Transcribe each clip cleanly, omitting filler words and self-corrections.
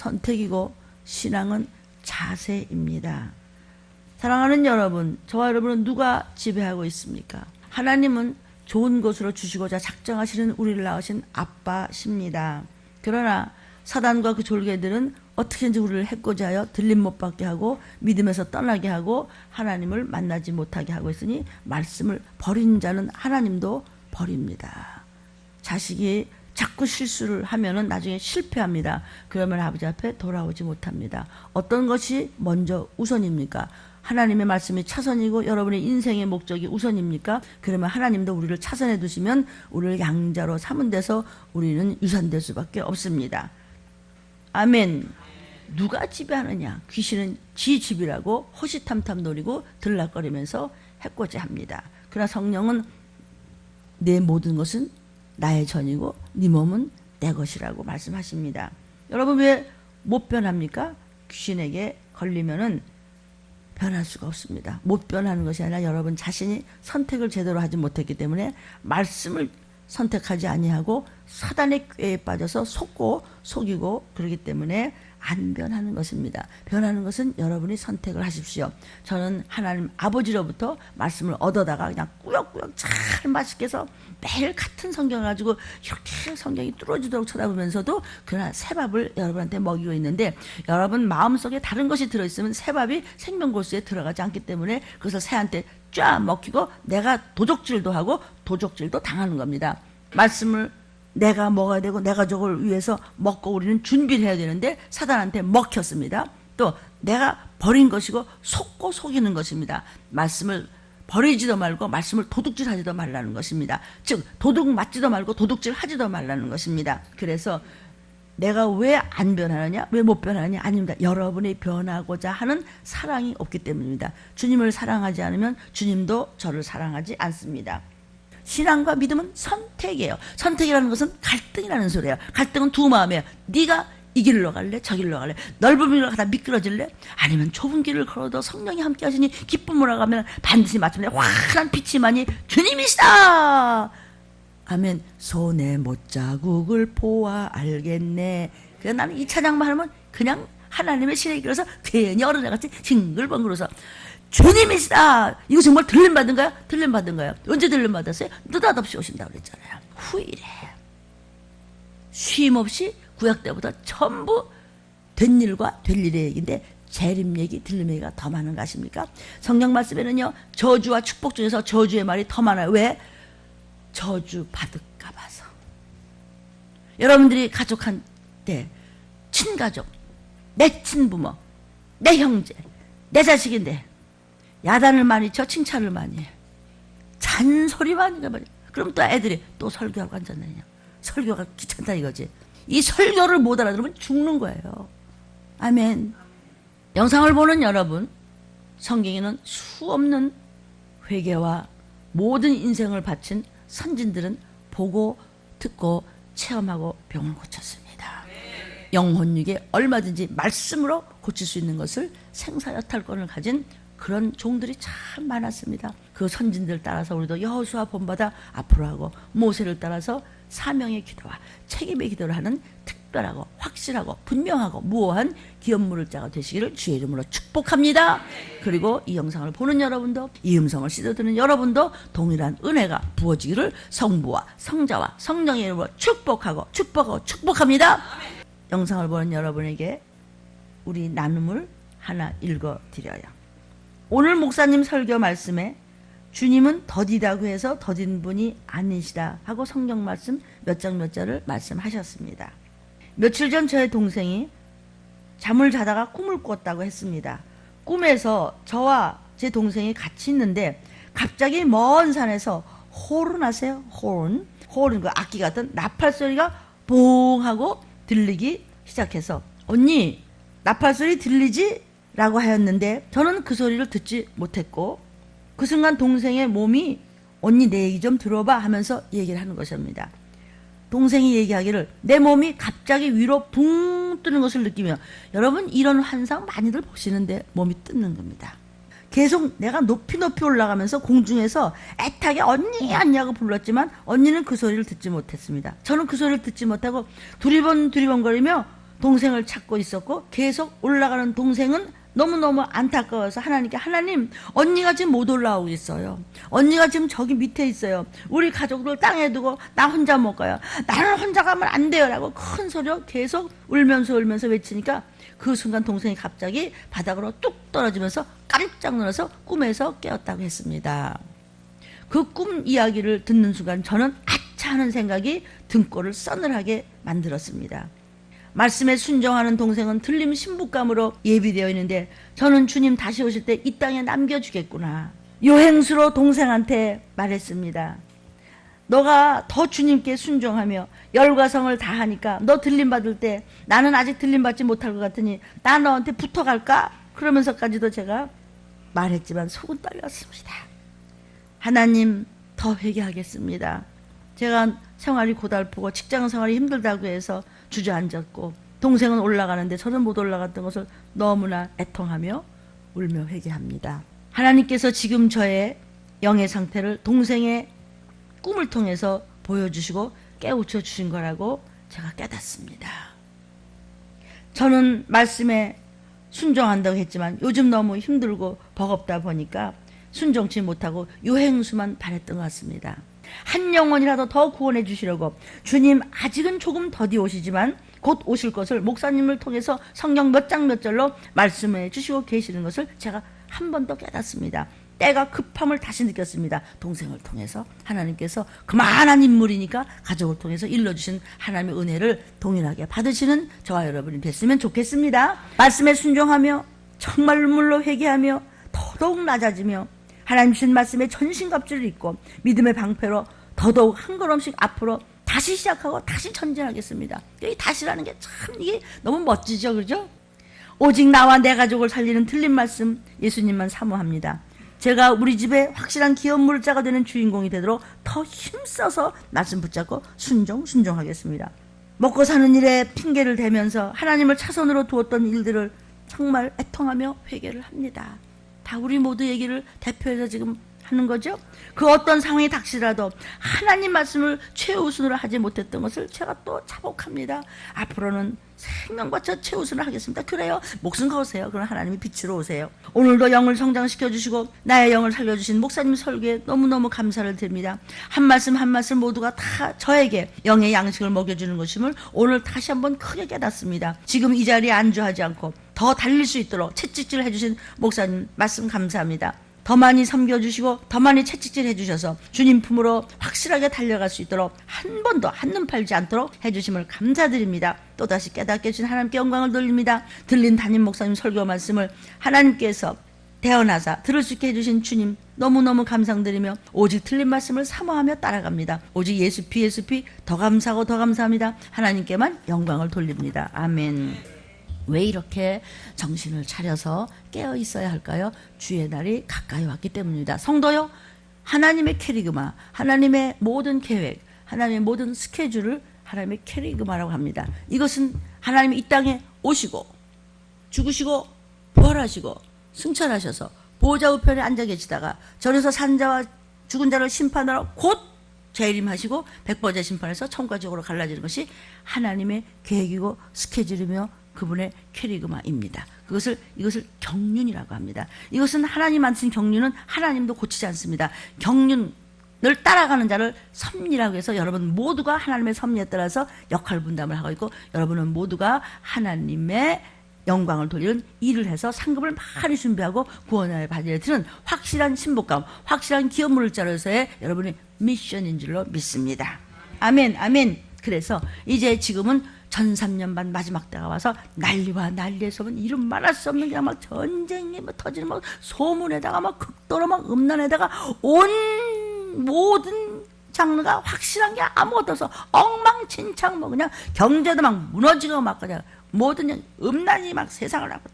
선택이고 신앙은 자세입니다. 사랑하는 여러분, 저와 여러분은 누가 지배하고 있습니까? 하나님은 좋은 것으로 주시고자 작정하시는 우리를 낳으신 아빠십니다. 그러나 사단과 그 졸개들은 어떻게든지 우리를 해코지 하여 들림 못 받게 하고 믿음에서 떠나게 하고 하나님을 만나지 못하게 하고 있으니 말씀을 버린 자는 하나님도 버립니다. 자식이 자꾸 실수를 하면은 나중에 실패합니다. 그러면 아버지 앞에 돌아오지 못합니다. 어떤 것이 먼저 우선입니까? 하나님의 말씀이 차선이고 여러분의 인생의 목적이 우선입니까? 그러면 하나님도 우리를 차선에 두시면 우리를 양자로 삼은 데서 우리는 유산될 수밖에 없습니다. 아멘. 누가 지배하느냐? 귀신은 지 집이라고 호시탐탐 노리고 들락거리면서 해코지 합니다. 그러나 성령은 내 모든 것은 나의 전이고 네 몸은 내 것이라고 말씀하십니다. 여러분 왜 못 변합니까? 귀신에게 걸리면은 변할 수가 없습니다. 못 변하는 것이 아니라 여러분 자신이 선택을 제대로 하지 못했기 때문에 말씀을 선택하지 아니하고 사단의 꾀에 빠져서 속고 속이고 그러기 때문에 안 변하는 것입니다. 변하는 것은 여러분이 선택을 하십시오. 저는 하나님 아버지로부터 말씀을 얻어다가 그냥 꾸역꾸역 잘 맛있게 해서 매일 같은 성경을 가지고 이렇게 성경이 뚫어지도록 쳐다보면서도 그러나 새밥을 여러분한테 먹이고 있는데 여러분 마음속에 다른 것이 들어있으면 새밥이 생명골수에 들어가지 않기 때문에 그래서 새한테 쫙 먹히고 내가 도적질도 하고 도적질도 당하는 겁니다. 말씀을 내가 먹어야 되고 내 가족을 위해서 먹고 우리는 준비를 해야 되는데 사단한테 먹혔습니다. 또 내가 버린 것이고 속고 속이는 것입니다. 말씀을 버리지도 말고 말씀을 도둑질하지도 말라는 것입니다. 즉 도둑 맞지도 말고 도둑질 하지도 말라는 것입니다. 그래서 내가 왜 안 변하느냐? 왜 못 변하느냐? 아닙니다. 여러분이 변하고자 하는 사랑이 없기 때문입니다. 주님을 사랑하지 않으면 주님도 저를 사랑하지 않습니다. 신앙과 믿음은 선택이에요. 선택이라는 것은 갈등이라는 소리예요. 갈등은 두 마음이에요. 네가 이 길로 갈래? 저 길로 갈래? 넓은 길로 가다 미끄러질래? 아니면 좁은 길을 걸어도 성령이 함께 하시니 기쁨으로 가면 반드시 마침내 환한 빛이만이 주님이시다. 아멘. 손에 못자국을 보아 알겠네. 그래서 나는 이 찬양만 하면 그냥 하나님의 신의 길에서 괜히 어른애같이 징글벙글어서 주님이시다. 이거 정말 들림받은 거야? 들림받은 거야. 언제 들림받았어요? 느닷없이 오신다고 그랬잖아요. 후일에 쉼없이 구약 때보다 전부 된 일과 될 일의 얘기인데 재림 얘기, 들림 얘기가 더 많은 거 아십니까? 성경 말씀에는요 저주와 축복 중에서 저주의 말이 더 많아요. 왜? 저주 받을까 봐서. 여러분들이 가족한테 친가족, 내 친부모, 내 형제, 내 자식인데 야단을 많이 쳐 칭찬을 많이 해. 잔소리 많이 해. 그럼 또 애들이 또 설교하고 앉았느냐. 설교가 귀찮다 이거지. 이 설교를 못 알아들으면 죽는 거예요. 아멘. 영상을 보는 여러분, 성경에는 수없는 회개와 모든 인생을 바친 선진들은 보고 듣고 체험하고 병을 고쳤습니다. 영혼육에 얼마든지 말씀으로 고칠 수 있는 것을 생사여탈권을 가진 그런 종들이 참 많았습니다. 그 선진들 따라서 우리도 여호수아 본받아 앞으로 하고 모세를 따라서 사명의 기도와 책임의 기도를 하는 특별하고 확실하고 분명하고 무오한 기업물을 자가 되시기를 주의 이름으로 축복합니다. 그리고 이 영상을 보는 여러분도 이 음성을 씻어드는 여러분도 동일한 은혜가 부어지기를 성부와 성자와 성령의 이름으로 축복하고 축복합니다. 영상을 보는 여러분에게 우리 나눔을 하나 읽어드려요. 오늘 목사님 설교 말씀에 주님은 더디다고 해서 더딘 분이 아니시다 하고 성경 말씀 몇 장 몇 절을 말씀하셨습니다. 며칠 전 저의 동생이 잠을 자다가 꿈을 꿨다고 했습니다. 꿈에서 저와 제 동생이 같이 있는데 갑자기 먼 산에서 호른 아세요? 호른 그 악기 같은 나팔 소리가 봉 하고 들리기 시작해서 언니 나팔 소리 들리지? 라고 하였는데 저는 그 소리를 듣지 못했고 그 순간 동생의 몸이 언니 내 얘기 좀 들어봐 하면서 얘기를 하는 것입니다. 동생이 얘기하기를 내 몸이 갑자기 위로 붕 뜨는 것을 느끼며 여러분 이런 환상 많이들 보시는데 몸이 뜨는 겁니다. 계속 내가 높이 올라가면서 공중에서 애타게 언니 하고 불렀지만 언니는 그 소리를 듣지 못했습니다. 저는 그 소리를 듣지 못하고 두리번거리며 동생을 찾고 있었고 계속 올라가는 동생은 너무너무 안타까워서 하나님께 하나님 언니가 지금 못 올라오고 있어요. 언니가 지금 저기 밑에 있어요. 우리 가족들 땅에 두고 나 혼자 못 가요. 나는 혼자 가면 안 돼요 라고 큰 소리로 계속 울면서 외치니까 그 순간 동생이 갑자기 바닥으로 뚝 떨어지면서 깜짝 놀라서 꿈에서 깨었다고 했습니다. 그 꿈 이야기를 듣는 순간 저는 아차 하는 생각이 등골을 서늘하게 만들었습니다. 말씀에 순종하는 동생은 들림 신부감으로 예비되어 있는데 저는 주님 다시 오실 때 이 땅에 남겨주겠구나. 요행수로 동생한테 말했습니다. 너가 더 주님께 순종하며 열과성을 다하니까 너 들림받을 때 나는 아직 들림받지 못할 것 같으니 나 너한테 붙어갈까? 그러면서까지도 제가 말했지만 속은 떨렸습니다. 하나님 더 회개하겠습니다. 제가 생활이 고달프고 직장 생활이 힘들다고 해서 주저앉았고 동생은 올라가는데 저는 못 올라갔던 것을 너무나 애통하며 울며 회개합니다. 하나님께서 지금 저의 영의 상태를 동생의 꿈을 통해서 보여주시고 깨우쳐 주신 거라고 제가 깨닫습니다. 저는 말씀에 순종한다고 했지만 요즘 너무 힘들고 버겁다 보니까 순종치 못하고 요행수만 바랬던 것 같습니다. 한 영혼이라도 더 구원해 주시려고 주님 아직은 조금 더디 오시지만 곧 오실 것을 목사님을 통해서 성경 몇 장 몇 절로 말씀해 주시고 계시는 것을 제가 한 번 더 깨닫습니다. 때가 급함을 다시 느꼈습니다. 동생을 통해서 하나님께서 그만한 인물이니까 가족을 통해서 일러주신 하나님의 은혜를 동일하게 받으시는 저와 여러분이 됐으면 좋겠습니다. 말씀에 순종하며 정말 눈물로 회개하며 더더욱 낮아지며 하나님 주신 말씀에 전신갑주를 입고 믿음의 방패로 더더욱 한 걸음씩 앞으로 다시 시작하고 다시 전진하겠습니다. 이 다시라는 게 참 이게 너무 멋지죠, 그죠? 오직 나와 내 가족을 살리는 틀린 말씀 예수님만 사모합니다. 제가 우리 집에 확실한 기업 물자가 되는 주인공이 되도록 더 힘써서 말씀 붙잡고 순종하겠습니다. 먹고 사는 일에 핑계를 대면서 하나님을 차선으로 두었던 일들을 정말 애통하며 회개를 합니다. 다 우리 모두 얘기를 대표해서 지금 하는 거죠. 그 어떤 상황이 닥치더라도 하나님 말씀을 최우선으로 하지 못했던 것을 제가 또 자복합니다. 앞으로는 생명과 저 최우선을 하겠습니다. 그래요. 목숨 거세요. 그럼 하나님이 빛으로 오세요. 오늘도 영을 성장시켜 주시고 나의 영을 살려주신 목사님 설교에 너무너무 감사를 드립니다. 한 말씀 한 말씀 모두가 다 저에게 영의 양식을 먹여주는 것임을 오늘 다시 한번 크게 깨닫습니다. 지금 이 자리에 안주하지 않고 더 달릴 수 있도록 채찍질 해주신 목사님 말씀 감사합니다. 더 많이 섬겨주시고 더 많이 채찍질 해주셔서 주님 품으로 확실하게 달려갈 수 있도록 한 번도 한눈 팔지 않도록 해주심을 감사드립니다. 또다시 깨닫게 해주신 하나님께 영광을 돌립니다. 들린 담임 목사님 설교 말씀을 하나님께서 대언하사 들을 수 있게 해주신 주님 너무너무 감사드리며 오직 틀린 말씀을 사모하며 따라갑니다. 오직 예수 피 더 감사하고 더 감사합니다. 하나님께만 영광을 돌립니다. 아멘. 왜 이렇게 정신을 차려서 깨어 있어야 할까요? 주의 날이 가까이 왔기 때문입니다. 성도요, 하나님의 캐리그마, 하나님의 모든 계획, 하나님의 모든 스케줄을 하나님의 캐리그마라고 합니다. 이것은 하나님이 이 땅에 오시고 죽으시고 부활하시고 승천하셔서 보호자 우편에 앉아 계시다가 저에서 산 자와 죽은 자를 심판하러 곧 재림하시고 백보자 심판에서 천국과 지옥으로 갈라지는 것이 하나님의 계획이고 스케줄이며 그분의 캐리그마입니다. 이것을 경륜이라고 합니다. 이것은 하나님 만드신 경륜은 하나님도 고치지 않습니다. 경륜을 따라가는 자를 섭리라고 해서 여러분 모두가 하나님의 섭리에 따라서 역할 분담을 하고 있고 여러분은 모두가 하나님의 영광을 돌리는 일을 해서 상급을 많이 준비하고 구원을 받아야 되는 확실한 신복감, 확실한 기업 물자로서의 여러분의 미션인 줄로 믿습니다. 아멘, 아멘. 그래서 이제 지금은 전 3년 반 마지막 때가 와서 난리와 난리에서 이름 말할 수 없는 그냥 막 전쟁이 막 터지는 막 소문에다가 막 극도로 막 음란에다가 온 모든 장르가 확실한 게 아무것도 없어 엉망진창 뭐 그냥 경제도 막 무너지고 막 그냥 모든 음란이 막 세상을 하고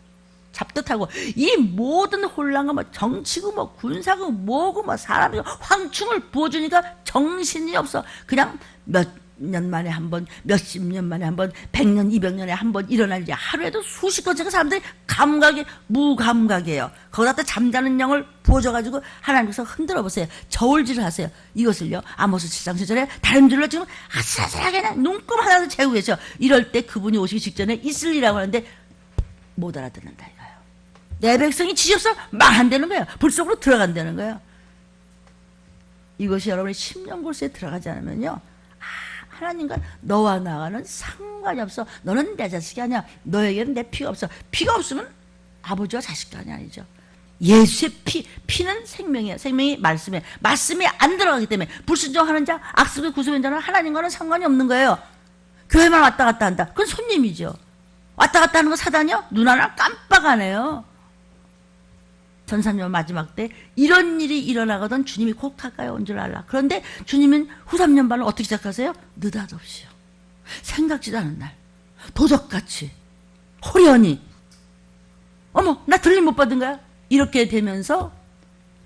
잡듯하고 이 모든 혼란과 뭐 정치고 뭐 군사고 뭐고 뭐 사람이 황충을 부어주니까 정신이 없어. 그냥 몇 년 만에 한 번, 몇십 년 만에 한 번, 100년, 200년에 한 번 일어날 일이 하루에도 수십 건씩 사람들이 무감각이에요. 거기다 잠자는 영을 부어줘가지고 하나님께서 흔들어 보세요. 저울질을 하세요. 이것을요, 아모스 7장 7절에 다림질로 지금 아슬아슬하게 그냥 눈금 하나도 재고 계셔. 이럴 때 그분이 오시기 직전에 있을 일이라고 하는데 못 알아듣는다 이거예요. 내 백성이 지시없어 망한다는 거예요. 불 속으로 들어간다는 거예요. 이것이 여러분의 심령골수에 들어가지 않으면요, 하나님과 너와 나와는 상관이 없어. 너는 내 자식이 아니야. 너에게는 내 피가 없어. 피가 없으면 아버지와 자식간이 아니죠. 예수의 피는 생명이에요. 생명이 말씀에, 말씀이 안 들어가기 때문에 불순종하는 자, 악습의 구속인 자는 하나님과는 상관이 없는 거예요. 교회만 왔다 갔다 한다. 그건 손님이죠. 왔다 갔다 하는 거 사단이요? 눈 하나 깜빡 안 해요. 전산년 마지막 때 이런 일이 일어나거든 주님이 곧 가까이 온 줄 알라. 그런데 주님은 후 3년 반을 어떻게 시작하세요? 느닷없이요. 생각지도 않은 날 도적같이 호련히, 어머 나 들림 못 받은 거야? 이렇게 되면서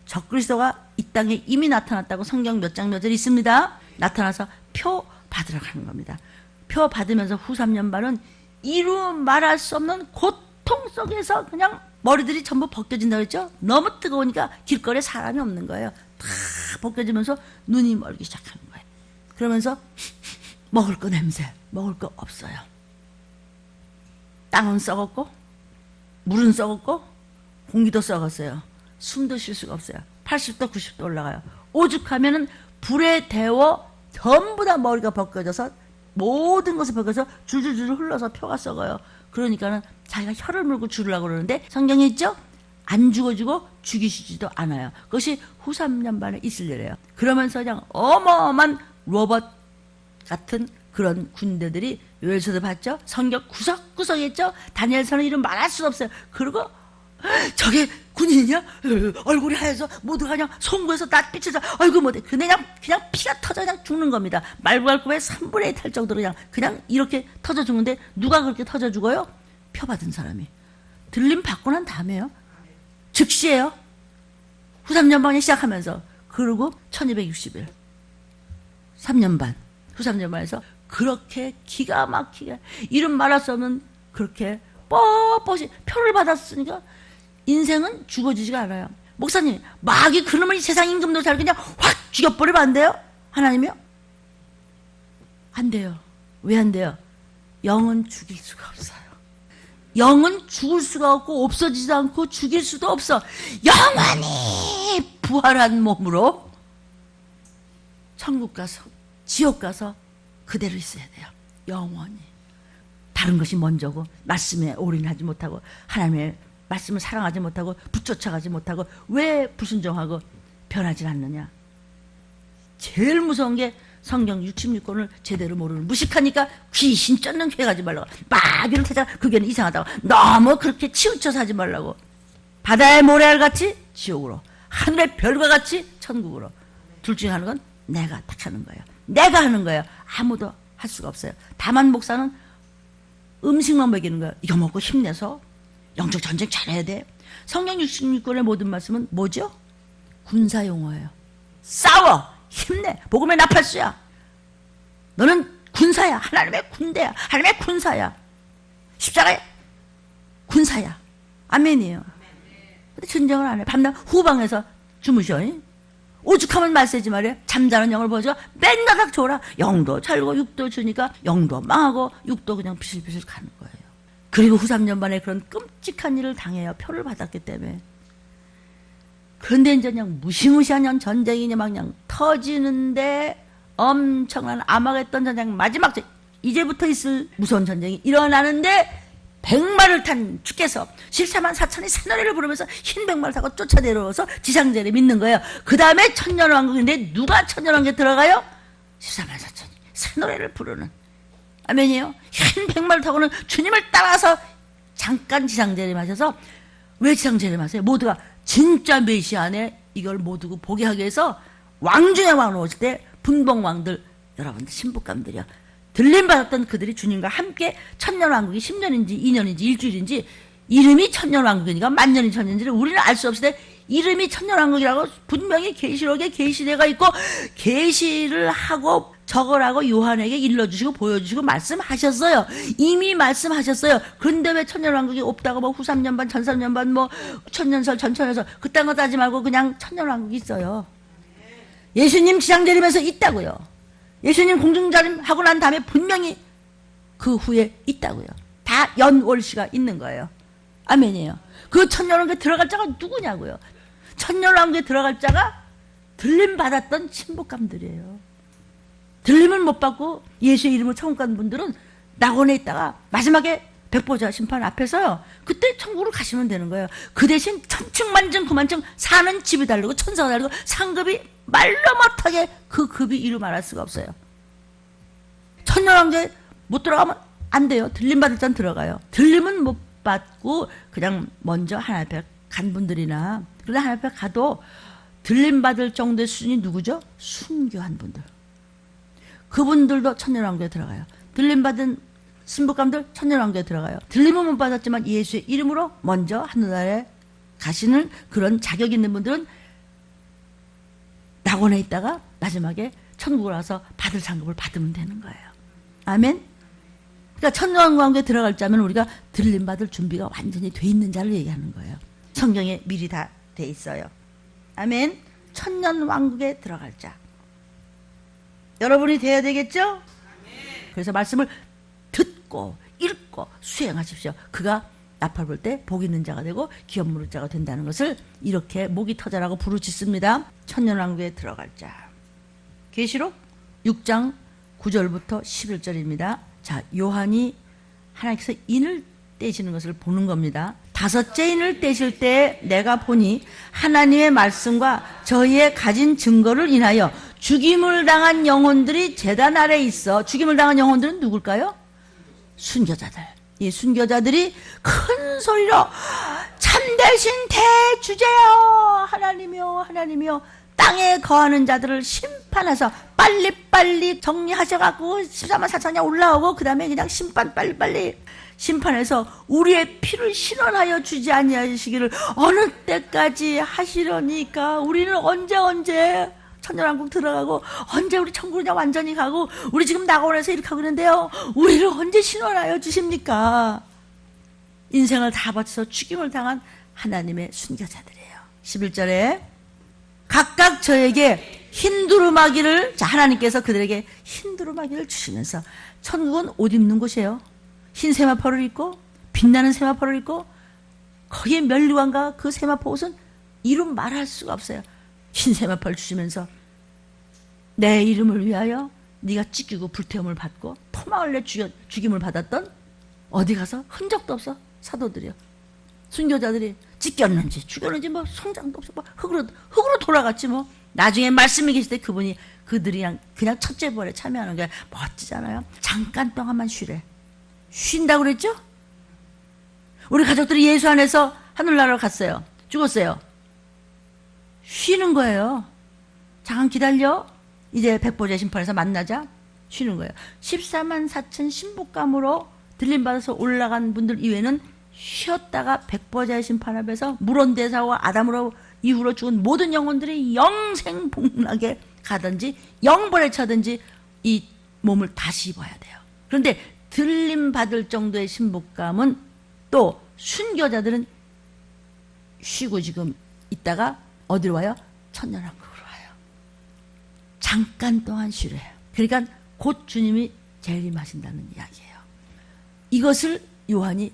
적그리스도가 이 땅에 이미 나타났다고 성경 몇 장 몇 절 있습니다. 나타나서 표 받으러 가는 겁니다. 표 받으면서 후 3년 반은 이루 말할 수 없는 고통 속에서 그냥 머리들이 전부 벗겨진다고 했죠. 너무 뜨거우니까 길거리에 사람이 없는 거예요. 다 벗겨지면서 눈이 멀기 시작하는 거예요. 그러면서 먹을 거 냄새, 먹을 거 없어요. 땅은 썩었고 물은 썩었고 공기도 썩었어요. 숨도 쉴 수가 없어요. 80도 90도 올라가요. 오죽하면은 불에 데워 전부 다 머리가 벗겨져서 모든 것이 벗겨서 줄줄줄 흘러서 표가 썩어요. 그러니까는 자기가 혀를 물고 죽으려고 그러는데 성경에 있죠? 안 죽어주고 죽이시지도 않아요. 그것이 후 3년 반에 있을 일이에요. 그러면서 그냥 어마어마한 로봇 같은 그런 군대들이, 요엘서도 봤죠? 성경 구석구석에 있죠? 다니엘서는 이름 말할 수 없어요. 그리고 저게 군인이야? 얼굴이 하얘서 모두가 그냥 송구해서 낯빛에서 얼굴 못해. 그냥 피가 터져 그냥 죽는 겁니다. 말구갈급에 3분의 1 탈 정도로 그냥 이렇게 터져 죽는데 누가 그렇게 터져 죽어요? 표 받은 사람이. 들림 받고 난 다음에요. 즉시에요. 후 3년 반에 시작하면서. 그리고 1260일. 3년 반. 후 3년 반에서 그렇게 기가 막히게 이름 말할 수 없는 그렇게 뻣뻣이 표를 받았으니까 인생은 죽어지지가 않아요. 목사님, 마귀 그놈을 세상 임금도 잘 그냥 확 죽여버리면 안 돼요? 하나님이요? 안 돼요. 왜 안 돼요? 영은 죽일 수가 없어요. 영은 죽을 수가 없고 없어지지도 않고 죽일 수도 없어. 영원히 부활한 몸으로 천국 가서 지옥 가서 그대로 있어야 돼요. 영원히. 다른 것이 먼저고 말씀에 올인하지 못하고 하나님의 말씀을 사랑하지 못하고 붙쫓아가지 못하고 왜 불순종하고 변하지 않느냐. 제일 무서운 게 성경 66권을 제대로 모르는, 무식하니까 귀신 쫓는 교회 가지 말라고, 마귀를 찾아 그게는 이상하다고, 너무 그렇게 치우쳐서 하지 말라고. 바다의 모래알같이 지옥으로, 하늘의 별과 같이 천국으로. 둘 중에 하는 건 내가 택하는 거예요. 내가 하는 거예요. 아무도 할 수가 없어요. 다만 목사는 음식만 먹이는 거예요. 이거 먹고 힘내서 영적 전쟁 잘해야 돼. 성경 66권의 모든 말씀은 뭐죠? 군사 용어예요. 싸워! 힘내! 복음의 나팔수야! 너는 군사야! 하나님의 군대야! 하나님의 군사야! 십자가의 군사야! 아멘이에요. 근데 전쟁을 안 해. 밤낮 후방에서 주무셔. 오죽하면 말세지 말이에요. 잠자는 영을 보여줘. 맨날 줘라. 영도 잘고 육도 주니까 영도 망하고 육도 그냥 비실비실 가는 거예요. 그리고 후 3년 만에 그런 끔찍한 일을 당해요. 표를 받았기 때문에. 그런데 이제 그냥 무시무시한 전쟁이 막 그냥 터지는데 엄청난 아마겟돈 전쟁 마지막 이제부터 있을 무서운 전쟁이 일어나는데 100마를 탄 주께서 14만 4천이 새노래를 부르면서 흰 100마를 타고 쫓아내려와서 지상제를 믿는 거예요. 그 다음에 천년왕국인데 누가 천년왕국에 들어가요? 14만 4천이 새노래를 부르는. 아멘이에요. 흰 100마를 타고는 주님을 따라서 잠깐 지상제를 마셔서, 왜 지상제를 마세요? 모두가 진짜 메시아 안에 이걸 모두 보게 하기 위해서 왕 중의 왕으로 오실 때 분봉왕들, 여러분들 신부감들이요, 들림받았던 그들이 주님과 함께 천년왕국이 10년인지 2년인지 일주일인지, 이름이 천년왕국이니까 만년이 천년인지를 우리는 알 수 없을 때 이름이 천년왕국이라고 분명히 계시록에 계시대가 있고 계시를 하고 적으라고 요한에게 일러주시고 보여주시고 말씀하셨어요. 이미 말씀하셨어요. 그런데 왜 천년왕국이 없다고 뭐 후삼년반 전삼년반 뭐 천년설 전천년설 그딴 거 따지 말고 그냥 천년왕국이 있어요. 예수님 지상재림에서 있다고요. 예수님 공중자림하고 난 다음에 분명히 그 후에 있다고요. 다 연월시가 있는 거예요. 아멘이에요. 그 천년왕국에 들어갈 자가 누구냐고요. 천년왕국에 들어갈 자가 들림 받았던 신복감들이에요. 들림을 못 받고 예수의 이름으로 천국 간 분들은 낙원에 있다가 마지막에 백보자 심판 앞에서요. 그때 천국으로 가시면 되는 거예요. 그 대신 천층만층 그만층 사는 집이 다르고 천사가 다르고 상급이 말로 못하게 그 급이 이루 말할 수가 없어요. 천년왕국에 못 들어가면 안 돼요. 들림 받을 자는 들어가요. 들림은 못 받고 그냥 먼저 하나님 앞에 간 분들이나 그러나 하나님 앞에 가도 들림 받을 정도의 수준이 누구죠? 순교한 분들. 그분들도 천년왕국에 들어가요. 들림 받은 신복감들 천년왕국에 들어가요. 들림은 못 받았지만 예수의 이름으로 먼저 하늘나라에 가시는 그런 자격 있는 분들은 낙원에 있다가 마지막에 천국을 와서 받을 상급을 받으면 되는 거예요. 아멘. 그러니까 천년왕국에 들어갈 자면 우리가 들림 받을 준비가 완전히 돼 있는 자를 얘기하는 거예요. 성경에 미리 다 돼 있어요. 아멘. 천년왕국에 들어갈 자. 여러분이 돼야 되겠죠? 그래서 말씀을 듣고 읽고 수행하십시오. 그가 나팔 불 때 복 있는 자가 되고 기업 물을 자가 된다는 것을 이렇게 목이 터자라고 부르짖습니다. 천년왕국에 들어갈 자. 계시록 6장 9절부터 11절입니다. 자, 요한이 하나님께서 인을 떼시는 것을 보는 겁니다. 다섯째 인을 떼실 때 내가 보니 하나님의 말씀과 저희의 가진 증거를 인하여 죽임을 당한 영혼들이 제단 아래에 있어. 죽임을 당한 영혼들은 누굴까요? 순교자들. 이 순교자들이 큰 소리로 참되신 대주제여 하나님이여 하나님이여 땅에 거하는 자들을 심판해서 빨리빨리 정리하셔갖고 14만 4천이 올라오고 그 다음에 그냥 심판 빨리빨리 심판해서 우리의 피를 신원하여 주지 아니하시기를 어느 때까지 하시려니까 우리는 언제 천년왕국 들어가고 언제 우리 천국으로 완전히 가고 우리 지금 낙원에서 이렇게 하고 있는데요. 우리를 언제 신원하여 주십니까? 인생을 다 바쳐서 죽임을 당한 하나님의 순교자들이에요. 11절에 각각 저에게 흰 두루마기를 자 하나님께서 그들에게 흰 두루마기를 주시면서 천국은 옷 입는 곳이에요. 흰 세마포를 입고 빛나는 세마포를 입고 거기에 면류관과 그 세마포 옷은 이름 말할 수가 없어요. 흰 세마포를 주시면서 내 이름을 위하여 네가 찢기고 불태움을 받고 토막을 내 죽임을 받았던 어디 가서 흔적도 없어 사도들이요. 순교자들이 찢겼는지 죽였는지 뭐 성장도 없어 뭐 흙으로 돌아갔지 뭐. 나중에 말씀이 계실 때 그분이 그들이랑 그냥 첫째 벌에 참여하는 게 멋지잖아요. 잠깐 동안만 쉬래. 쉰다고 그랬죠? 우리 가족들이 예수 안에서 하늘나라로 갔어요. 죽었어요. 쉬는 거예요. 잠깐 기다려. 이제 백보자 심판에서 만나자. 쉬는 거예요. 14만 4천 신복감으로 들림받아서 올라간 분들 이외에는 쉬었다가 백보자의 심판 앞에서 물온대사와 아담으로 이후로 죽은 모든 영혼들이 영생복락에 가든지 영벌에 차든지 이 몸을 다시 입어야 돼요. 그런데 들림받을 정도의 신복감은 또 순교자들은 쉬고 지금 있다가 어디로 와요? 천년왕국으로 와요. 잠깐 동안 쉬래요. 그러니까 곧 주님이 재림하신다는 이야기예요. 이것을 요한이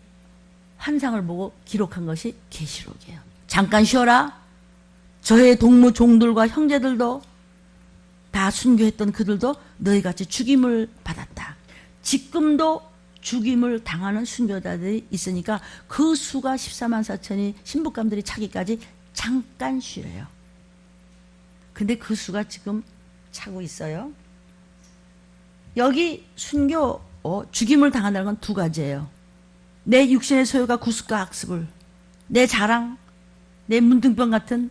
환상을 보고 기록한 것이 계시록이에요. 잠깐 쉬어라. 저의 동무 종들과 형제들도 다 순교했던 그들도 너희같이 죽임을 받았다. 지금도 죽임을 당하는 순교자들이 있으니까 그 수가 14만 4천이 신복감들이 차기까지 잠깐 쉬래요. 근데 그 수가 지금 차고 있어요. 여기 순교 죽임을 당한다는 건 두 가지예요. 내 육신의 소유가 구습과 학습을, 내 자랑, 내 문둥병 같은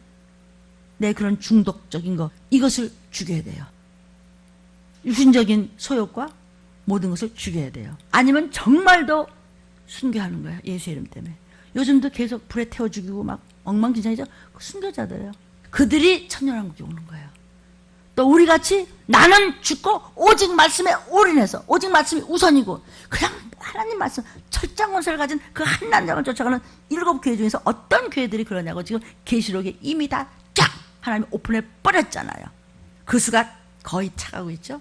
내 그런 중독적인 거, 이것을 죽여야 돼요. 육신적인 소욕과 모든 것을 죽여야 돼요. 아니면 정말도 순교하는 거예요. 예수의 이름 때문에. 요즘도 계속 불에 태워 죽이고 막 엉망진창이죠. 그 순교자들이에요. 그들이 천년왕국에 오는 거예요. 또 우리같이 나는 죽고 오직 말씀에 올인해서 오직 말씀이 우선이고 그냥 하나님 말씀 철장원서를 가진 그 한 난장을 쫓아가는 7교회 중에서 어떤 교회들이 그러냐고 지금 계시록에 이미 다 쫙 하나님이 오픈해 버렸잖아요. 그 수가 거의 차가고 있죠.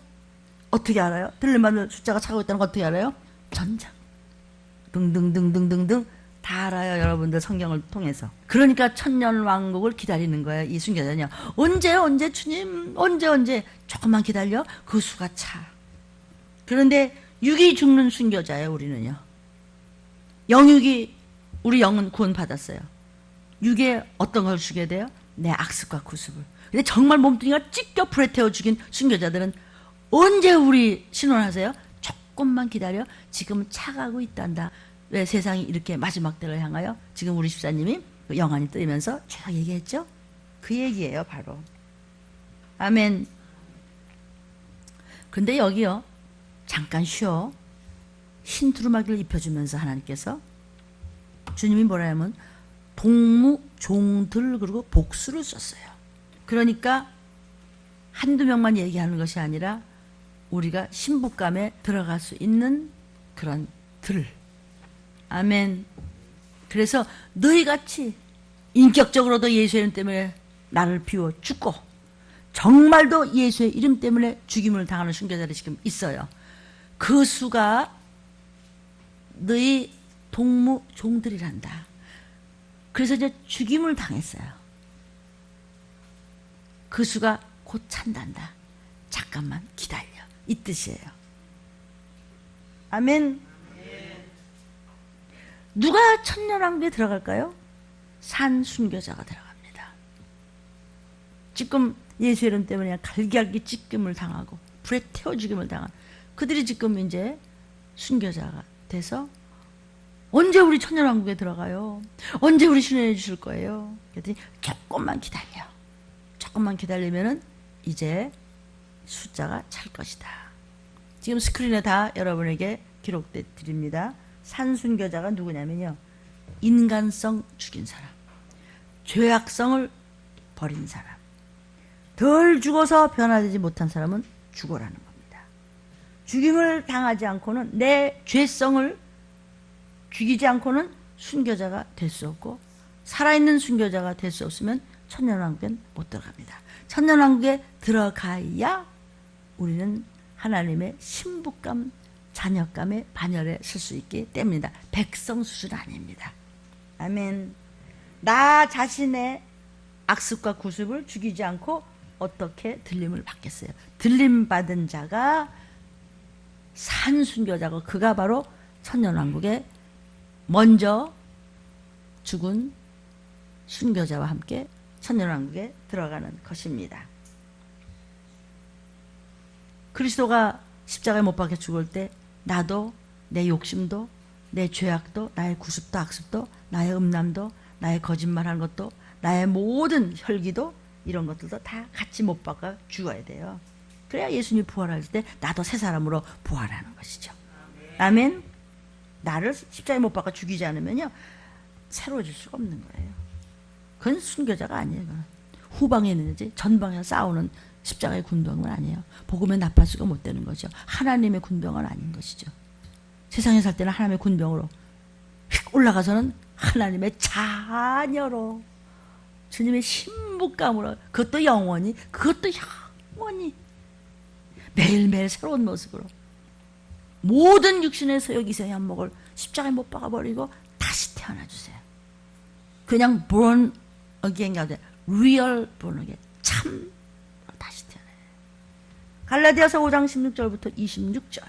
어떻게 알아요? 들릴만한 숫자가 차가고 있다는 거 어떻게 알아요? 전장 등등등등등등 다 알아요. 여러분들 성경을 통해서. 그러니까 천년왕국을 기다리는 거예요. 이 순교자는요. 언제 주님 언제 조금만 기다려. 그 수가 차. 그런데 육이 죽는 순교자예요. 우리는요. 영육이 우리 영은 구원받았어요. 육에 어떤 걸 주게 돼요? 내 악습과 구습을. 근데 정말 몸뚱이가 찢겨 불에 태워 죽인 순교자들은 언제 우리 신원하세요? 조금만 기다려. 지금 차가고 있단다. 왜 세상이 이렇게 마지막 때를 향하여 지금 우리 집사님이 영안이 뜨면서 쭉 얘기했죠? 그 얘기예요. 바로. 아멘. 근데 여기요. 잠깐 쉬어. 흰 두루마기를 입혀주면서 하나님께서 주님이 뭐라 하면 동무, 종들 그리고 복수를 썼어요. 그러니까 한두 명만 얘기하는 것이 아니라 우리가 신부감에 들어갈 수 있는 그런 들. 아멘. 그래서 너희같이 인격적으로도 예수의 이름 때문에 나를 비워 죽고 정말도 예수의 이름 때문에 죽임을 당하는 순교자들이 지금 있어요. 그 수가 너희 동무 종들이란다. 그래서 이제 죽임을 당했어요. 그 수가 곧 찬단다. 잠깐만 기다려. 이 뜻이에요. 아멘. 누가 천년왕국에 들어갈까요? 산 순교자가 들어갑니다. 지금 예수 이름 때문에 갈기갈기 찢김을 당하고 불에 태워 죽임을 당한 그들이 지금 이제 순교자가 돼서 언제 우리 천년왕국에 들어가요? 언제 우리 신원해 주실 거예요? 그랬더니 조금만 기다려. 조금만 기다리면은 이제 숫자가 찰 것이다. 지금 스크린에 다 여러분에게 기록돼 드립니다. 산순교자가 누구냐면요. 인간성 죽인 사람, 죄악성을 버린 사람, 덜 죽어서 변화되지 못한 사람은 죽어라는 겁니다. 죽임을 당하지 않고는 내 죄성을 죽이지 않고는 순교자가 될 수 없고 살아있는 순교자가 될 수 없으면 천년왕국엔 못 들어갑니다. 천년왕국에 들어가야 우리는 하나님의 신부감, 자녀감의 반열에 설 수 있기 때문이다. 백성 수준 아닙니다. 아멘. 나 자신의 악습과 구습을 죽이지 않고 어떻게 들림을 받겠어요? 들림 받은 자가 산 순교자고 그가 바로 천년왕국에 먼저 죽은 순교자와 함께 천년왕국에 들어가는 것입니다. 그리스도가 십자가에 못 박혀 죽을 때 나도 내 욕심도 내 죄악도 나의 구습도 악습도 나의 음란도 나의 거짓말하는 것도 나의 모든 혈기도 이런 것들도 다 같이 못 박아 죽어야 돼요. 그래야 예수님이 부활할 때 나도 새 사람으로 부활하는 것이죠. 아멘. 나를 십자가에 못 박아 죽이지 않으면요 새로워질 수가 없는 거예요. 그건 순교자가 아니에요. 그건. 후방에 있는지 전방에 싸우는 십자가의 군병은 아니에요. 복음의 나팔수가 못 되는 거죠. 하나님의 군병은 아닌 것이죠. 세상에 살 때는 하나님의 군병으로 휙 올라가서는 하나님의 자녀로 주님의 신부감으로 그것도 영원히 매일매일 새로운 모습으로 모든 육신의 소욕이세 현목을 십자가에 못 박아버리고 다시 태어나주세요. 그냥 born again이 아니라 real born again. 참 다시 태어나요. 갈라디아서 5장 16절부터 26절.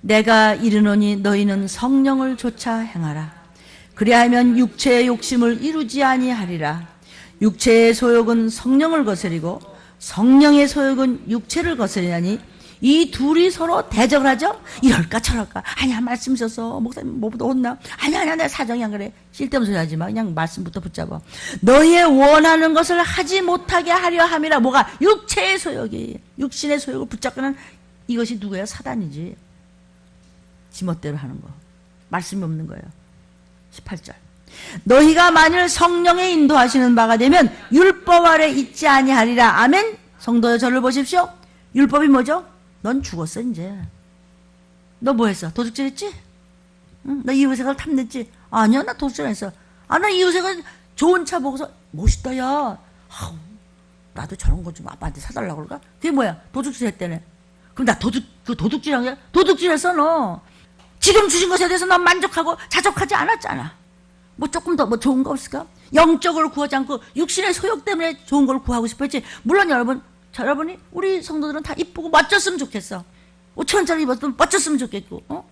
내가 이르노니 너희는 성령을 좇아 행하라. 그리하면 육체의 욕심을 이루지 아니하리라. 육체의 소욕은 성령을 거스리고 성령의 소욕은 육체를 거스리나니 이 둘이 서로 대적을 하죠. 이럴까 저럴까. 아니야 말씀 있어서 목사님 뭐보다 혼나. 아니야 내가 사정이 안 그래. 쓸데없는 소리 하지 마. 그냥 말씀부터 붙잡아. 너희의 원하는 것을 하지 못하게 하려 함이라. 뭐가? 육체의 소욕이. 육신의 소욕을 붙잡고는 이것이 누구예요? 사단이지. 지멋대로 하는 거. 말씀이 없는 거예요. 18절. 너희가 만일 성령의 인도하시는 바가 되면 율법 아래 있지 아니하리라. 아멘. 성도여, 저를 보십시오. 율법이 뭐죠? 넌 죽었어 이제. 너 뭐 했어? 도둑질했지? 응? 너 이웃의 걸 탐냈지? 아니야, 나 도둑질 안 했어. 아, 나 이웃의 걸 좋은 차 보고서 멋있다 야. 아우, 나도 저런 거 좀 아빠한테 사달라고 그럴까? 그게 뭐야? 도둑질 했다네. 그럼 나 도둑질한 거야? 도둑질했어 너. 지금 주신 것에 대해서 넌 만족하고 자족하지 않았잖아. 뭐 조금 더 뭐 좋은 거 없을까? 영적으로 구하지 않고 육신의 소욕 때문에 좋은 걸 구하고 싶었지. 물론 여러분이 우리 성도들은 다 이쁘고 멋졌으면 좋겠어. 5,000원짜리 입었으면 멋졌으면 좋겠고,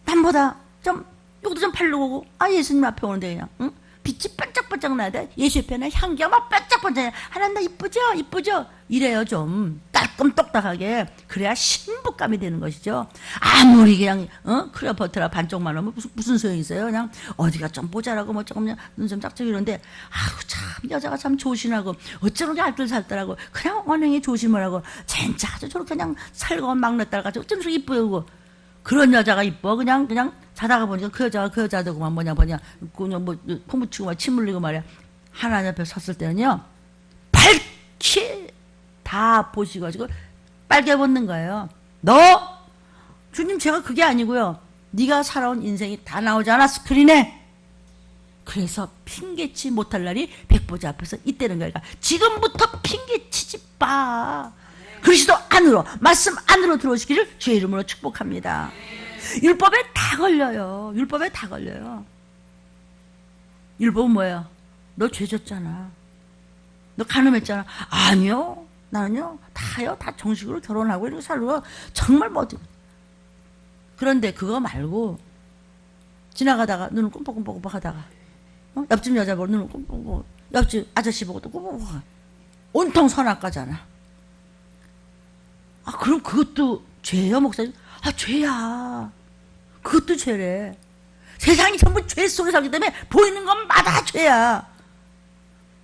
남보다 좀 요것도 좀 팔려고 오고, 예수님 앞에 오는데 그냥, 응? 빛이 반짝반짝 나야 돼. 예수 옆에는 향기가 막 반짝반짝. 하나님 나 이쁘죠? 이쁘죠? 이래요. 좀 따끔똑딱하게. 그래야 신부감이 되는 것이죠. 아무리 그냥 크레오파트라 반쪽만 하면 무슨 소용이 있어요. 그냥 어디가 좀 모자라고 뭐 조금 눈 좀 짝짝이 이런데, 아우 참 여자가 참 조신하고 어쩌면 알뜰살뜰하고 그냥 언행에 조심을 하고 진짜 아주 저렇게 그냥 살가운 막내딸 같이 어쩜 저렇게 이쁘고. 그런 여자가 이뻐. 그냥 자다가 보니까 그 여자도구만 뭐냐 그냥 뭐 포묻히고 막 침 흘리고 말이야. 하나님 앞에 섰을 때는요, 밝히 다 보시고 빨개 벗는 거예요. 너 주님, 제가 그게 아니고요, 네가 살아온 인생이 다 나오잖아 스크린에. 그래서 핑계치 못할 날이 백보자 앞에서 있다는 거야. 그러니까 지금부터 핑계치지 마. 그리스도 안으로, 말씀 안으로 들어오시기를 주의 이름으로 축복합니다. 율법에 다 걸려요. 율법에 다 걸려요. 율법은 뭐예요? 너 죄 졌잖아. 너 간음했잖아. 아니요. 나는요, 다요. 다 정식으로 결혼하고 이렇게 살고 정말 멋지. 그런데 그거 말고 지나가다가 눈을 끔뻑끔뻑 하다가 옆집 여자 보고 눈을 끔뻑끔뻑, 옆집 아저씨 보고 또 끔뻑끔뻑, 온통 선악과잖아. 그럼 그것도 죄예요, 목사님? 죄야. 그것도 죄래. 세상이 전부 죄 속에 살기 때문에 보이는 것마다 죄야.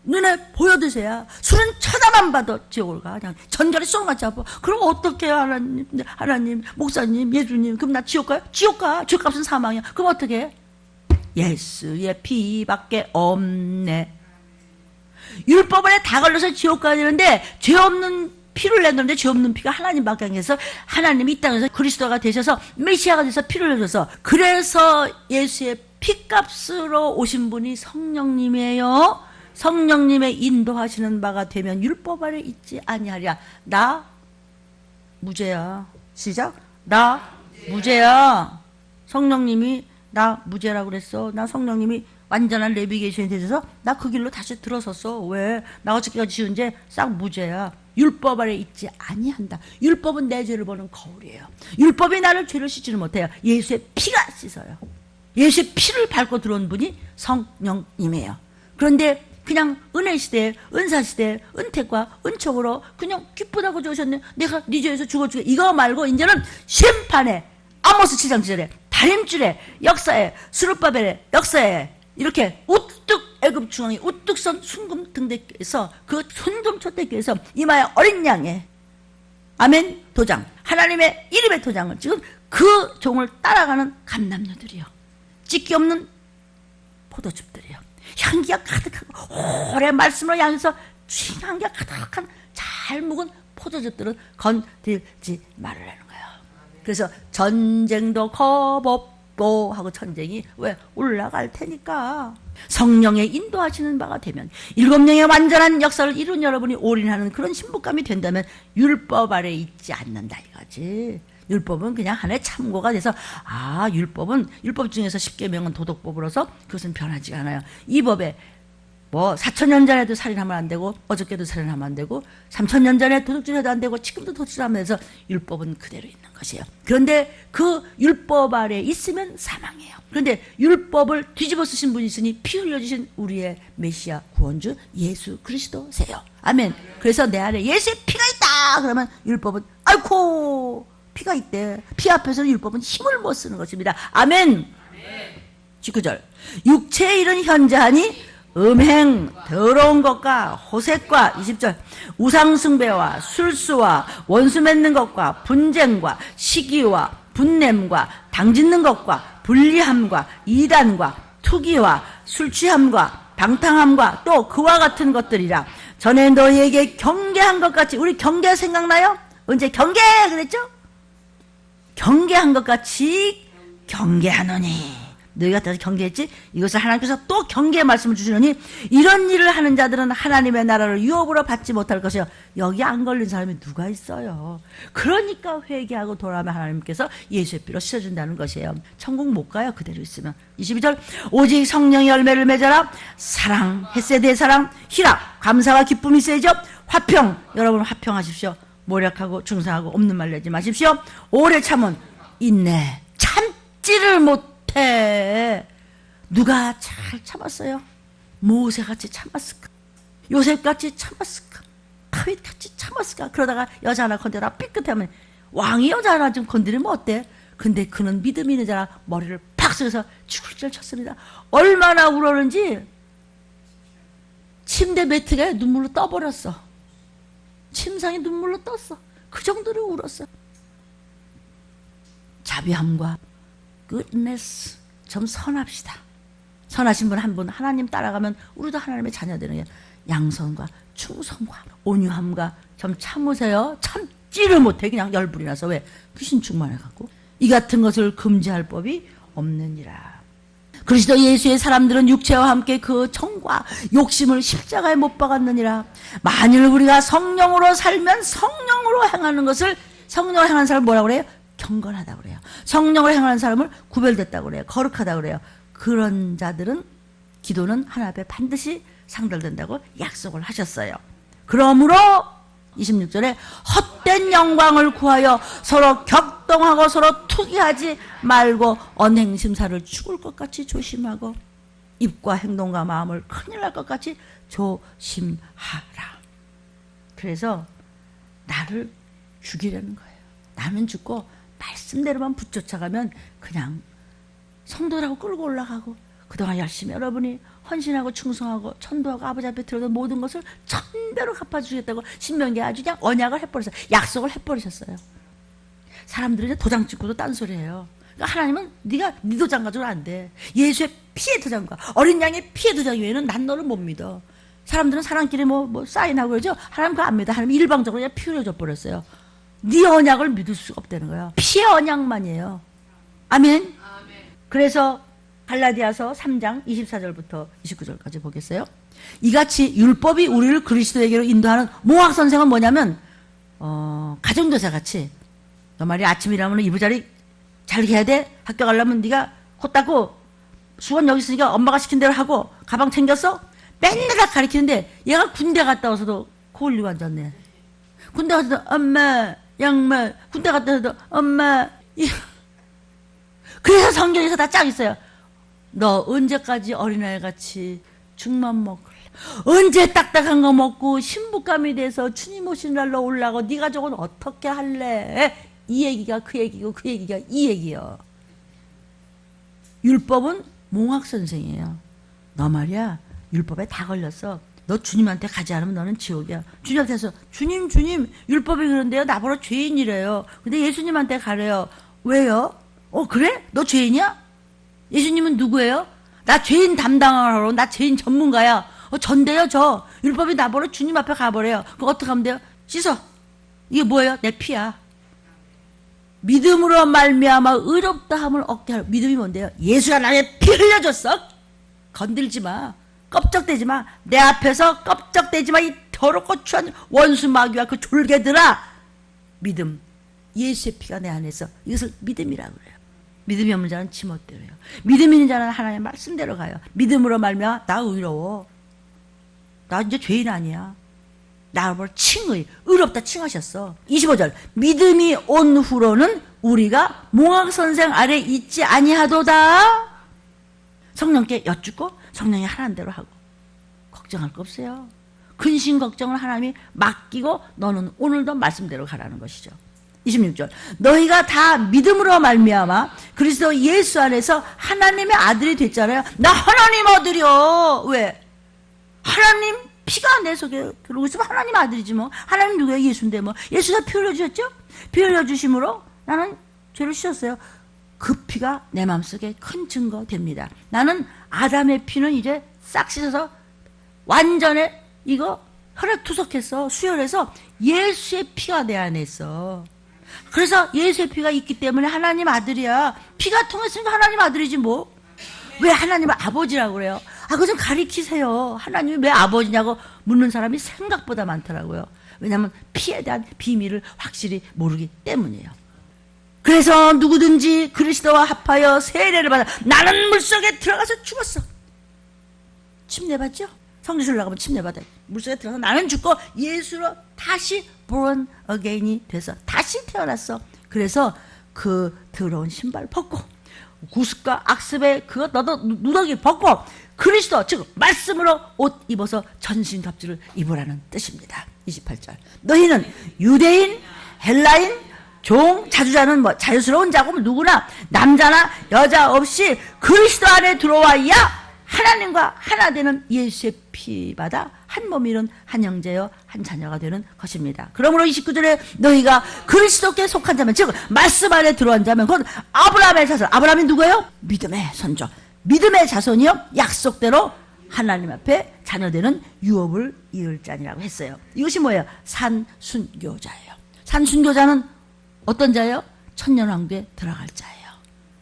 눈에 보여도 죄야. 술은 쳐다만 봐도 지옥을 가. 그냥 전갈이 쏙맞지 아파. 그럼 어떡해요, 하나님, 목사님, 예수님. 그럼 나 지옥 가요? 지옥 가. 죄값은 사망이야. 그럼 어떻게 해? 예수의 피밖에 없네. 율법에 다 걸려서 지옥 가야 되는데 죄 없는 피를 내는데 죄 없는 피가 하나님밖에 안 계셔서 하나님이 이 땅에서 그리스도가 되셔서 메시아가 돼서 피를 내줘서, 그래서 예수의 피값으로 오신 분이 성령님이에요. 성령님의 인도하시는 바가 되면 율법 아래 있지 아니하리라. 나 무죄야. 시작. 나 무죄야. 성령님이 나 무죄라고 그랬어. 나 성령님이 완전한 내비게이션이 되셔서 나 그 길로 다시 들어섰어. 왜? 나 어저께가 지은 죄 싹 무죄야. 율법 아래 있지 아니한다. 율법은 내 죄를 보는 거울이에요. 율법이 나를 죄를 씻지를 못해요. 예수의 피가 씻어요. 예수의 피를 밟고 들어온 분이 성령님이에요. 그런데 그냥 은혜 시대에, 은사 시대에 은택과 은총으로 그냥 기쁘다고 주셨네. 내가 네 죄에서 죽어주게. 이거 말고 이제는 심판에, 아모스 7장 7절에 다림줄에, 역사에, 수르바벨의 역사에 이렇게 우뚝 애굽 중앙에 우뚝 선 순금 등대께서, 그 순금 촛대께서 이마에 어린 양의, 아멘, 도장, 하나님의 이름의 도장을 지금 그 종을 따라가는 감람녀들이요, 찢기 없는 포도즙들이요, 향기가 가득하고 오래 말씀으로 향해서 향기가 가득한 잘 묵은 포도즙들은 건들지 말으라는 거예요. 그래서 전쟁도 겁 없고 하고, 전쟁이 왜? 올라갈 테니까. 성령의 인도하시는 바가 되면, 7명의 완전한 역사를 이룬 여러분이 올인하는 그런 신부감이 된다면 율법 아래 있지 않는다 이거지. 율법은 그냥 하나의 참고가 돼서, 율법 중에서 10계명은 도덕법으로서 그것은 변하지가 않아요. 이 법에 뭐 4,000년 전에도 살인하면 안 되고, 어저께도 살인하면 안 되고, 3,000년 전에 도둑질해도 안 되고, 지금도 도둑질하면 해서 율법은 그대로 있는 것이에요. 그런데 그 율법 아래 있으면 사망이에요. 그런데 율법을 뒤집어 쓰신 분이 있으니 피 흘려주신 우리의 메시아 구원주 예수 그리스도세요. 아멘. 그래서 내 안에 예수의 피가 있다 그러면 율법은 아이고 피가 있대. 피 앞에서는 율법은 힘을 못 쓰는 것입니다. 아멘. 19절. 육체의 일은 현저하니 음행, 더러운 것과 호색과, 20절, 우상숭배와 술수와 원수 맺는 것과 분쟁과 시기와 분냄과 당짓는 것과 불리함과 이단과 투기와 술 취함과 방탕함과 또 그와 같은 것들이라. 전에 너희에게 경계한 것 같이, 우리 경계 생각나요? 언제 경계 그랬죠? 경계한 것 같이 경계하노니. 너희가 다시 경계했지? 이것을 하나님께서 또 경계의 말씀을 주시노니 이런 일을 하는 자들은 하나님의 나라를 유업으로 받지 못할 것이요. 여기 안 걸린 사람이 누가 있어요? 그러니까 회개하고 돌아오면 하나님께서 예수의 피로 씻어준다는 것이에요. 천국 못 가요, 그대로 있으면. 22절 오직 성령의 열매를 맺어라. 사랑, 헷세대의 사랑, 희락, 감사와 기쁨이 있어야죠. 화평, 여러분 화평하십시오. 모략하고 중상하고 없는 말 내지 마십시오. 오래 참은 인내, 참지를 못 누가 잘 참았어요? 모세같이 참았을까? 요셉같이 참았을까? 다윗같이 참았을까? 그러다가 여자 하나 건드려 삐끗하면 왕이 여자 하나 좀 건드리면 어때? 근데 그는 믿음이 있는 자라 머리를 팍 쏘여서 죽을 줄 쳤습니다. 얼마나 울었는지 침대 매트가 눈물로 떠버렸어. 침상이 눈물로 떴어. 그 정도로 울었어. 자비함과 goodness, 좀 선합시다. 선하신 분 한 분 하나님 따라가면 우리도 하나님의 자녀 되는 게 양선과 충성과 온유함과 좀 참으세요. 참지를 못해 그냥 열불이 나서. 왜? 귀신 충만해갖고. 이 같은 것을 금지할 법이 없느니라. 그리스도 예수의 사람들은 육체와 함께 그 정과 욕심을 십자가에 못 박았느니라. 만일 우리가 성령으로 살면 성령으로 행하는 것을, 성령으로 행하는 사람을 뭐라고 그래요? 경건하다고 그래요. 성령을 행하는 사람을 구별됐다고 그래요. 거룩하다고 그래요. 그런 자들은 기도는 하나님 앞에 반드시 상달된다고 약속을 하셨어요. 그러므로 26절에 헛된 영광을 구하여 서로 격동하고 서로 투기하지 말고 언행심사를 죽을 것 같이 조심하고 입과 행동과 마음을 큰일 날 것 같이 조심하라. 그래서 나를 죽이려는 거예요. 나는 죽고 말씀대로만 붙쫓아가면 그냥 성도라고 끌고 올라가고 그동안 열심히 여러분이 헌신하고 충성하고 천도하고 아버지 앞에 들어던 모든 것을 천배로 갚아주겠다고 신명기에 아주 그냥 언약을 해버렸어요. 약속을 해버리셨어요. 사람들이 이제 도장 찍고도 딴소리예요. 그러니까 하나님은 네가 네 도장 가지고는 안 돼. 예수의 피의 도장과 어린 양의 피의 도장 외에는 난 너를 못 믿어. 사람들은 사람끼리 뭐 사인하고 그러죠. 하나님 그거 안 믿어. 하나님 일방적으로 그냥 피 흘려줘 버렸어요. 네 언약을 믿을 수가 없다는 거야. 피의 언약만이에요. 아멘. 그래서 갈라디아서 3장 24절부터 29절까지 보겠어요. 이같이 율법이 우리를 그리스도에게로 인도하는 몽학 선생은 뭐냐면 가정교사 같이 너 말이야 아침 일하면 이부자리 잘 해야 돼. 학교 가려면 네가 코 닦고 수건 여기 있으니까 엄마가 시킨 대로 하고 가방 챙겼어? 맨날 다 가르치는데 얘가 군대 갔다 와서도 코 올리고 앉았네. 군대 가서도 엄마 양말, 군대 갔다 와서도 엄마. 그래서 성경에서 다 짝 있어요. 너 언제까지 어린아이같이 죽만 먹을래? 언제 딱딱한 거 먹고 신부감이 돼서 주님 오신 날로 올라가고 네 가족은 어떻게 할래? 이 얘기가 그 얘기고 그 얘기가 이 얘기요. 율법은 몽학선생이에요. 너 말이야 율법에 다 걸렸어. 너 주님한테 가지 않으면 너는 지옥이야. 주님한테서 주님 율법이 그런데요 나보러 죄인이래요. 근데 예수님한테 가래요. 왜요? 그래? 너 죄인이야? 예수님은 누구예요? 나 죄인 담당하러 나 죄인 전문가야. 전데요 저. 율법이 나보러 주님 앞에 가버려요. 그거 어떻게 하면 돼요? 씻어. 이게 뭐예요? 내 피야. 믿음으로 말미암아 의롭다함을 얻게 할 믿음이 뭔데요? 예수가 나의 피 흘려줬어. 건들지 마. 껍적대지 마. 내 앞에서 껍적대지 마. 이 더럽고 추한 원수 마귀와 그 졸개들아. 믿음. 예수의 피가 내 안에 있어. 이것을 믿음이라고 그래요. 믿음이 없는 자는 지멋대로요. 믿음 있는 자는 하나님의 말씀대로 가요. 믿음으로 말미암아 나 의로워. 나 이제 죄인 아니야. 나를 칭의, 의롭다 칭하셨어. 25절 믿음이 온 후로는 우리가 몽학선생 아래 있지 아니하도다. 성령께 여쭙고 성령이 하라는 대로 하고 걱정할 거 없어요. 근심 걱정을 하나님이 맡기고 너는 오늘도 말씀대로 가라는 것이죠. 26절 너희가 다 믿음으로 말미암아 그리스도 예수 안에서 하나님의 아들이 됐잖아요. 나 하나님 아들이요. 왜? 하나님 피가 내 속에 들어오고 있으면 하나님 아들이지 뭐. 하나님 누구야? 예수인데 뭐. 예수가 피 흘려주셨죠? 피 흘려주심으로 나는 죄를 씻었어요. 그 피가 내 마음속에 큰 증거 됩니다. 나는 아담의 피는 이제 싹 씻어서 완전에 이거 혈액투석해서 수혈해서 예수의 피가 내 안에 있어. 그래서 예수의 피가 있기 때문에 하나님 아들이야. 피가 통했으니까 하나님 아들이지 뭐. 왜 하나님을 아버지라고 그래요? 그거 좀 가리키세요. 하나님이 왜 아버지냐고 묻는 사람이 생각보다 많더라고요. 왜냐하면 피에 대한 비밀을 확실히 모르기 때문이에요. 그래서 누구든지 그리스도와 합하여 세례를 받아 나는 물속에 들어가서 죽었어. 침례받죠? 성지순례 나가면 침례받아요. 물속에 들어가서 나는 죽고 예수로 다시 born again이 돼서 다시 태어났어. 그래서 그 더러운 신발 벗고 구습과 악습의 그거 너도 누더기 벗고 그리스도 즉 말씀으로 옷 입어서 전신갑주를 입으라는 뜻입니다. 28절 너희는 유대인 헬라인 종 자주자는 뭐 자유스러운 자고 누구나 남자나 여자 없이 그리스도 안에 들어와야 하나님과 하나 되는 예수의 피받아 한 몸이 이룬 한 형제여 한 자녀가 되는 것입니다. 그러므로 29절에 너희가 그리스도께 속한 자면 즉 말씀 안에 들어온 자면 곧 아브라함의 자손. 아브라함이 누구예요? 믿음의 선조. 믿음의 자손이요 약속대로 하나님 앞에 자녀되는 유업을 이을 자니라고 했어요. 이것이 뭐예요? 산순교자예요. 산순교자는 어떤 자예요? 천년왕국에 들어갈 자예요.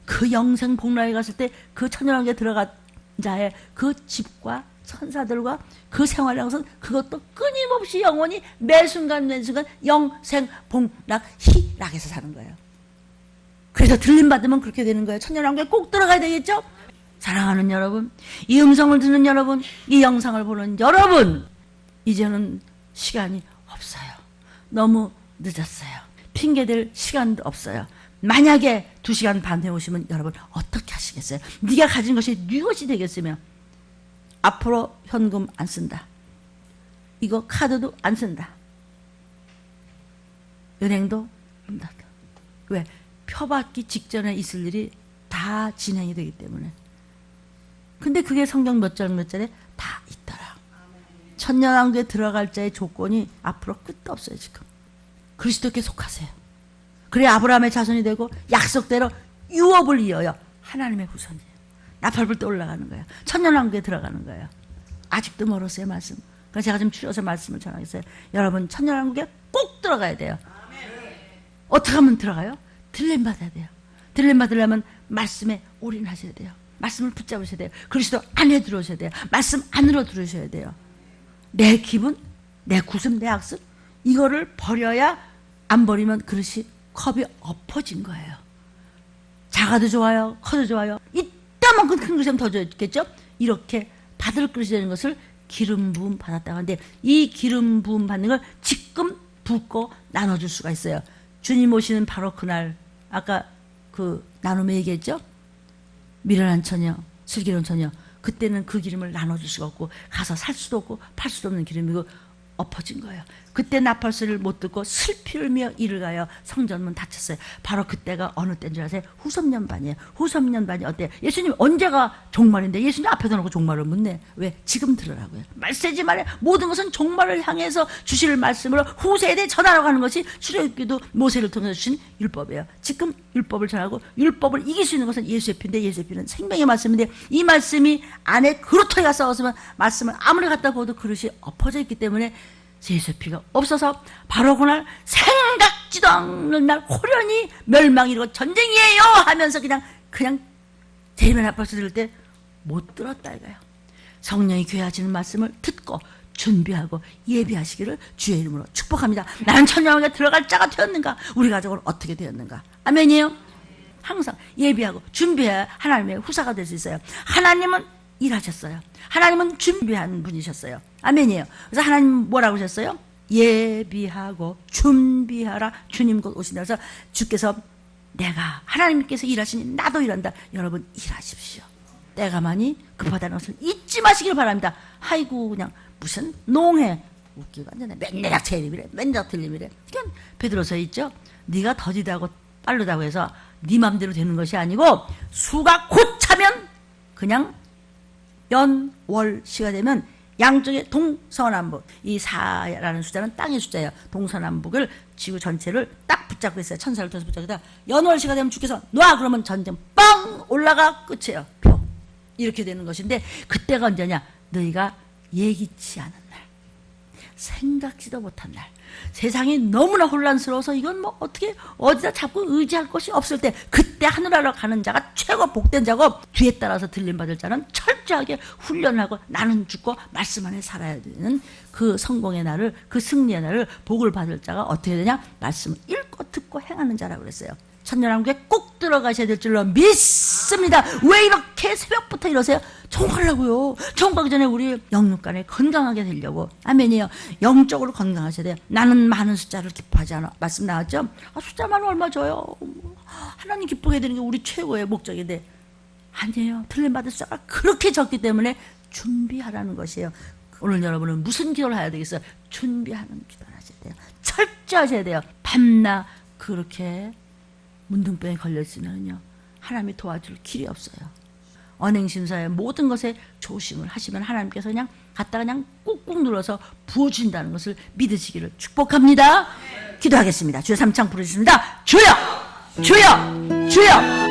그 영생 복락에 갔을 때 그 천년왕국에 들어간 자의 그 집과 천사들과 그 생활하는 것은 그것도 끊임없이 영원히 매 순간 영생 복락 희락에서 사는 거예요. 그래서 들림 받으면 그렇게 되는 거예요. 천년왕국에 꼭 들어가야 되겠죠? 사랑하는 여러분, 이 음성을 듣는 여러분, 이 영상을 보는 여러분, 이제는 시간이 없어요. 너무 늦었어요. 핑계댈 시간도 없어요. 만약에 2시간 반 후에 오시면 여러분 어떻게 하시겠어요? 네가 가진 것이 네 것이 되겠으며 앞으로 현금 안 쓴다. 이거 카드도 안 쓴다. 은행도 문 닫아. 왜? 표받기 직전에 있을 일이 다 진행이 되기 때문에. 근데 그게 성경 몇 절에 다 있더라. 천년왕국에 들어갈 자의 조건이 앞으로 끝도 없어요. 지금 그리스도께 속하세요. 그래 아브라함의 자손이 되고 약속대로 유업을 이어요. 하나님의 후손이에요. 나팔불 때 올라가는 거예요. 천년왕국에 들어가는 거예요. 아직도 멀었어요 말씀. 그래서 제가 지금 줄여서 말씀을 전하겠어요. 여러분 천년왕국에 꼭 들어가야 돼요. 어떻게 하면 들어가요? 들림 받아야 돼요. 들림 받으려면 말씀에 올인하셔야 돼요. 말씀을 붙잡으셔야 돼요. 그리스도 안에 들어오셔야 돼요. 말씀 안으로 들어오셔야 돼요. 내 기분, 내 구습, 내 악습 이거를 버려야 안 버리면 그릇이 컵이 엎어진 거예요. 작아도 좋아요. 커도 좋아요. 이따만큼 큰 그릇이면 더 좋겠죠? 이렇게 받을 그릇이 되는 것을 기름 부음 받았다고 하는데 이 기름 부음 받는 걸 지금 붓고 나눠줄 수가 있어요. 주님 오시는 바로 그날 아까 그 나눔에 얘기했죠? 미련한 처녀, 슬기로운 처녀 그때는 그 기름을 나눠줄 수가 없고 가서 살 수도 없고 팔 수도 없는 기름이고 엎어진 거예요. 그때 나팔소리를 못 듣고 슬피 울며 이를 가요. 성전문 닫혔어요. 바로 그때가 어느 때인 줄 아세요? 후섭년반이에요. 후섭년반이 어때요? 예수님 언제가 종말인데 예수님 앞에다 놓고 종말을 묻네. 왜? 지금 들으라고요. 말세지 말에 모든 것은 종말을 향해서 주실 말씀으로 후세에 전하라고 하는 것이 출애굽기도 모세를 통해서 주신 율법이에요. 지금 율법을 전하고 율법을 이길 수 있는 것은 예수의 피인데 예수의 피는 생명의 말씀인데 이 말씀이 안에 그루터기가 썩었으면 말씀을 아무리 갖다 부어도 그릇이 엎어져 있기 때문에 예수의 피가 없어서 바로 그날 생각지도 않는 날 호련히 멸망이 이루고 전쟁이에요 하면서 그냥 대면 앞에서 들을 때 못 들었다 이거예요. 성령이 교회 하시는 말씀을 듣고 준비하고 예비하시기를 주의 이름으로 축복합니다. 나는 천년왕국에 들어갈 자가 되었는가? 우리 가족은 어떻게 되었는가? 아멘이에요. 항상 예비하고 준비해야 하나님의 후사가 될 수 있어요. 하나님은 일하셨어요. 하나님은 준비한 분이셨어요. 아멘이에요. 그래서 하나님 뭐라고 하셨어요? 예비하고 준비하라. 주님 곧 오신다. 그래서 주께서 내가 하나님께서 일하시니 나도 일한다. 여러분 일하십시오. 때가 많이 급하다는 것을 잊지 마시길 바랍니다. 아이고 그냥 무슨 농해 웃기고 앉아네. 맨날 재림이래. 맨날 틀림이래. 그냥 베드로서 있죠. 네가 더디다고 빠르다고 해서 네 맘대로 되는 것이 아니고 수가 곧 차면 그냥 연, 월, 시가 되면 양쪽에 동서남북, 이 4라는 숫자는 땅의 숫자예요. 동서남북을 지구 전체를 딱 붙잡고 있어요. 천사를 통해서 붙잡고 있다. 연월시가 되면 주께서 놔 그러면 전쟁 빵 올라가 끝이에요. 표. 이렇게 되는 것인데 그때가 언제냐? 너희가 예기치 않은 날, 생각지도 못한 날, 세상이 너무나 혼란스러워서 이건 뭐 어떻게 어디다 잡고 의지할 것이 없을 때, 그때 하늘나라로 가는 자가 최고 복된 자고, 뒤에 따라서 들림받을 자는 철저하게 훈련하고 나는 죽고 말씀 안에 살아야 되는 그 성공의 날을, 그 승리의 날을 복을 받을 자가 어떻게 되냐? 말씀을 읽고 듣고 행하는 자라고 그랬어요. 천년왕국에 꼭 들어가셔야 될 줄로 믿습니다. 왜 이렇게 새벽부터 이러세요? 청구하려고요. 청구하기 전에 우리 영육간에 건강하게 되려고. 아멘이에요. 영적으로 건강하셔야 돼요. 나는 많은 숫자를 기뻐하지 않아. 말씀 나왔죠? 숫자 많으면 얼마 줘요? 하나님 기쁘게 되는 게 우리 최고의 목적인데 아니에요. 들림받을 숫자가 그렇게 적기 때문에 준비하라는 것이에요. 오늘 여러분은 무슨 기도를 해야 되겠어요? 준비하는 기도를 하셔야 돼요. 철저하셔야 돼요. 밤낮 그렇게 문둥병에 걸렸으면요 하나님이 도와줄 길이 없어요. 언행심사의 모든 것에 조심을 하시면 하나님께서 그냥 갖다가 그냥 꾹꾹 눌러서 부어주신다는 것을 믿으시기를 축복합니다. 기도하겠습니다. 주여 삼창 부르셨습니다. 주여 주여 주여